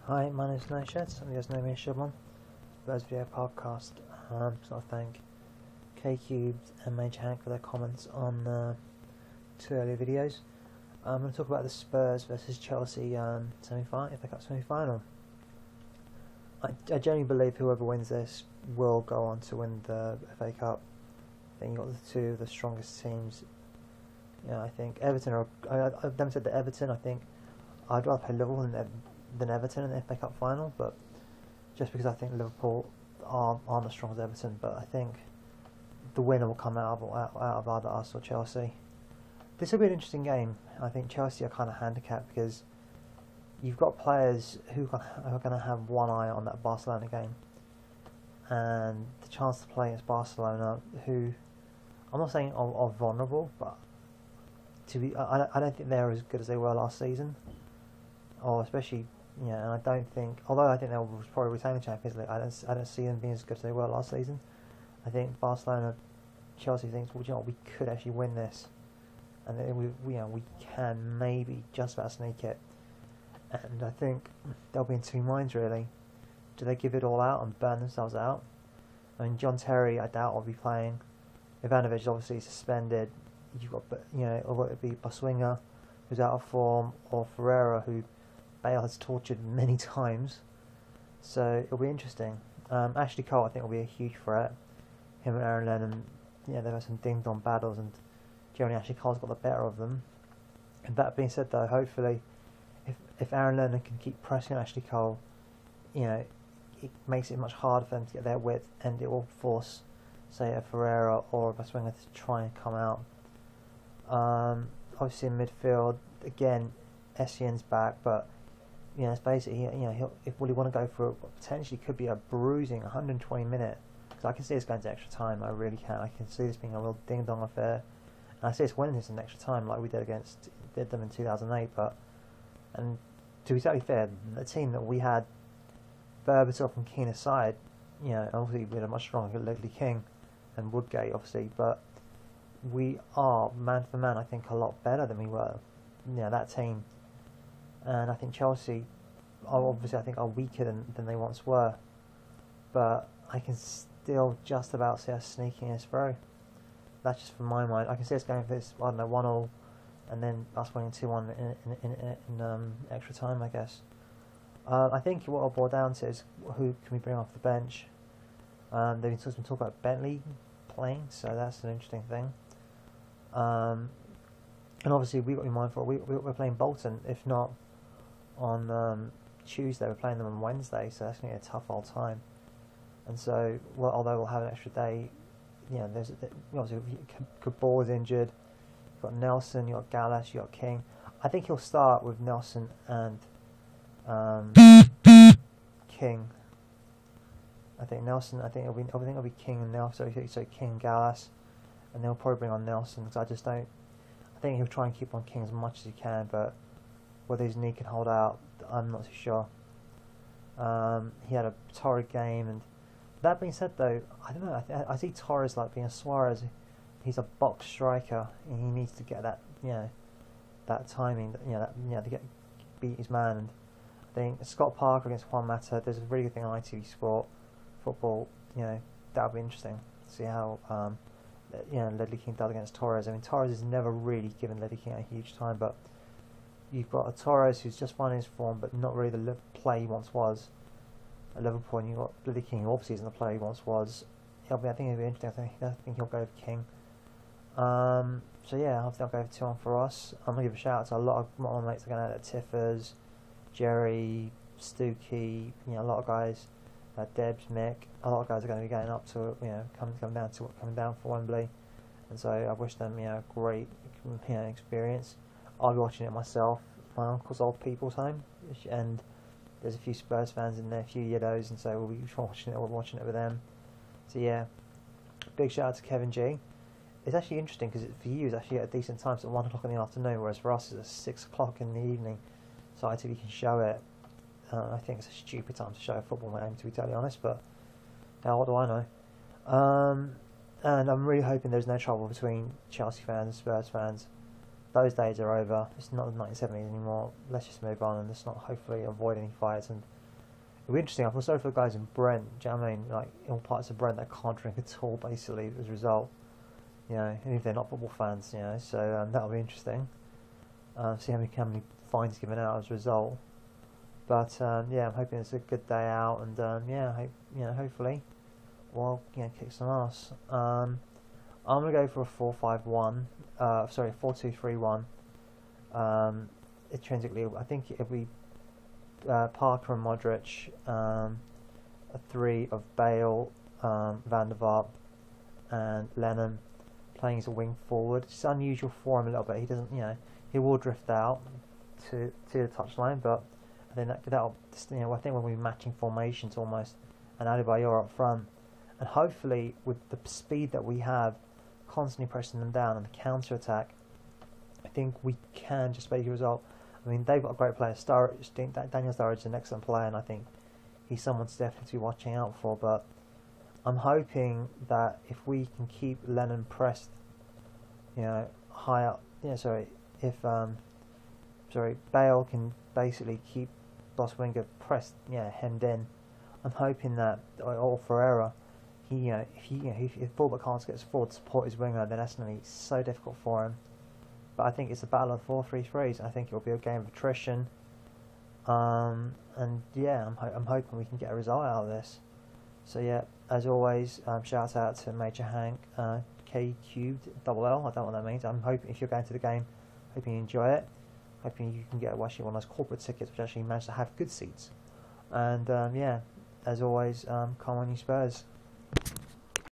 Hi, my name is Nashad. Some of you guys know me as Shubman. Spurs Video Podcast. Just want to thank K-Cubed and Mage Hank for their comments on two earlier videos. I'm going to talk about the Spurs versus Chelsea FA Cup semi-final. I genuinely believe whoever wins this will go on to win the FA Cup. I think you've got the two of the strongest teams. Yeah, I think Everton are. I've never said that Everton. I think I'd rather play Liverpool than Everton in the FA Cup final, but just because I think Liverpool aren't as strong as Everton, but I think the winner will come out of either us or Chelsea. This will be an interesting game. I think Chelsea are kind of handicapped because you've got players who are going to have one eye on that Barcelona game, and the chance to play against Barcelona, who I'm not saying are vulnerable, but I don't think they're as good as they were last season, or especially. Yeah, and I don't think, although I think they'll probably retain the Champions League, I don't see them being as good as they were last season. I think Chelsea thinks, well, you know, we could actually win this, and then we can maybe just about sneak it. And I think they'll be in two minds really. Do they give it all out and burn themselves out? I mean, John Terry, I doubt will be playing. Ivanovic is obviously suspended. You've got, or it be Baswinger, who's out of form, or Ferreira, who Bale has tortured many times, so it'll be interesting. Ashley Cole, I think, will be a huge threat. Him and Aaron Lennon, they've had some ding-dong battles, and generally Ashley Cole's got the better of them. And that being said, though, hopefully, if Aaron Lennon can keep pressing Ashley Cole, it makes it much harder for them to get their width, and it will force, say, a Ferreira or a Baswinger to try and come out. Obviously, in midfield, again, Essien's back, but it's basically, if Willie want to go for what potentially could be a bruising 120 minute, because I can see this going to extra time. I really can. I can see this being a real ding dong affair, and I see us winning this in extra time, like we did them in 2008. And to be totally fair, the team that we had, Berbatov and Keane aside, obviously we had a much stronger Ledley King and Woodgate, obviously, but we are man for man, I think, a lot better than we were. That team. And I think Chelsea, obviously, are weaker than they once were. But I can still just about see us sneaking us through. That's just from my mind. I can see us going for this, 1-1, and then us winning 2-1 in extra time, I guess. I think what I'll boil down to is who can we bring off the bench. They've been talking about Bentley playing, so that's an interesting thing. And obviously, we've got to be mindful. We're playing Bolton, if not on Tuesday, we're playing them on Wednesday, so that's going to be a tough old time. And so, although we'll have an extra day, there's obviously Caball's injured. You've got Nelson, you've got Gallas, you've got King. I think he'll start with Nelson and King. I think it'll be King and Nelson. So King, Gallas, and they'll probably bring on Nelson because I think he'll try and keep on King as much as he can, but whether his knee can hold out, I'm not too sure. He had a torrid game, and that being said, though, I don't know. I see Torres like being a Suarez. He's a box striker, and he needs to get that, that timing, to beat his man. And I think Scott Parker against Juan Mata. There's a really good thing on ITV Sport football. That'll be interesting to see how Ledley King does against Torres. I mean, Torres has never really given Ledley King a huge time, but you've got a Torres who's just finding his form, but not really the play he once was at Liverpool. And you've got Ledley King, who obviously isn't the player he once was. I think it'll be interesting. I think he'll go with King. So yeah, I think I'll go with 2-1 for us. I'm going to give a shout out to a lot of my mates are going out at Tiffers, Jerry, Stookie, a lot of guys, Debs, Mick, a lot of guys are going to be going up to, coming down for Wembley, and so I wish them, great, experience. I'll be watching it myself, my uncle's old people's home, and there's a few Spurs fans in there, a few Yiddos, and so we'll be watching it with them. So yeah, big shout out to Kevin G. It's actually interesting because for you it's actually at a decent time, so at 1 o'clock in the afternoon, whereas for us it's at 6 o'clock in the evening, so ITV can show it. I think it's a stupid time to show a football game, to be totally honest, but what do I know? And I'm really hoping there's no trouble between Chelsea fans and Spurs fans, those days are over. It's not the 1970s anymore. Let's just move on and let's not hopefully avoid any fights. And it'll be interesting. I feel sorry for the guys in Brent. Do you know what I mean? Like in all parts of Brent that can't drink at all, basically, as a result. You know, even if they're not football fans. You know, so that'll be interesting. See how many fines given out as a result. But yeah, I'm hoping it's a good day out, and yeah, hopefully we'll kick some ass. I'm gonna go for a 4-5-1. Sorry, 4-2-3-1. Intrinsically, I think it'll be Parker and Modric, a 3 of Bale, Van der Vaart, and Lennon playing as a wing forward. It's unusual for him a little bit. He doesn't, he will drift out to the touchline, but I think that'll, I think when we're matching formations almost, and Adebayor up front, and hopefully with the speed that we have, constantly pressing them down and the counter attack, I think we can just make a result. I mean, they've got a great player. Daniel Sturridge is an excellent player, and I think he's someone to definitely be watching out for. But I'm hoping that if we can keep Lennon pressed, high up. If Bale can basically keep Boss Winger pressed, hemmed in. I'm hoping that, or Ferreira, if fullback can't get forward to support his winger, then that's going to be so difficult for him. But I think it's a battle of 4-3-3s. I think it will be a game of attrition. And yeah, I'm hoping we can get a result out of this. So yeah, as always, shout out to Major Hank, K3LL. I don't know what that means. I'm hoping if you're going to the game, hoping you enjoy it. Hoping you can get actually one of those corporate tickets, which actually manage to have good seats. And yeah, as always, come on you Spurs.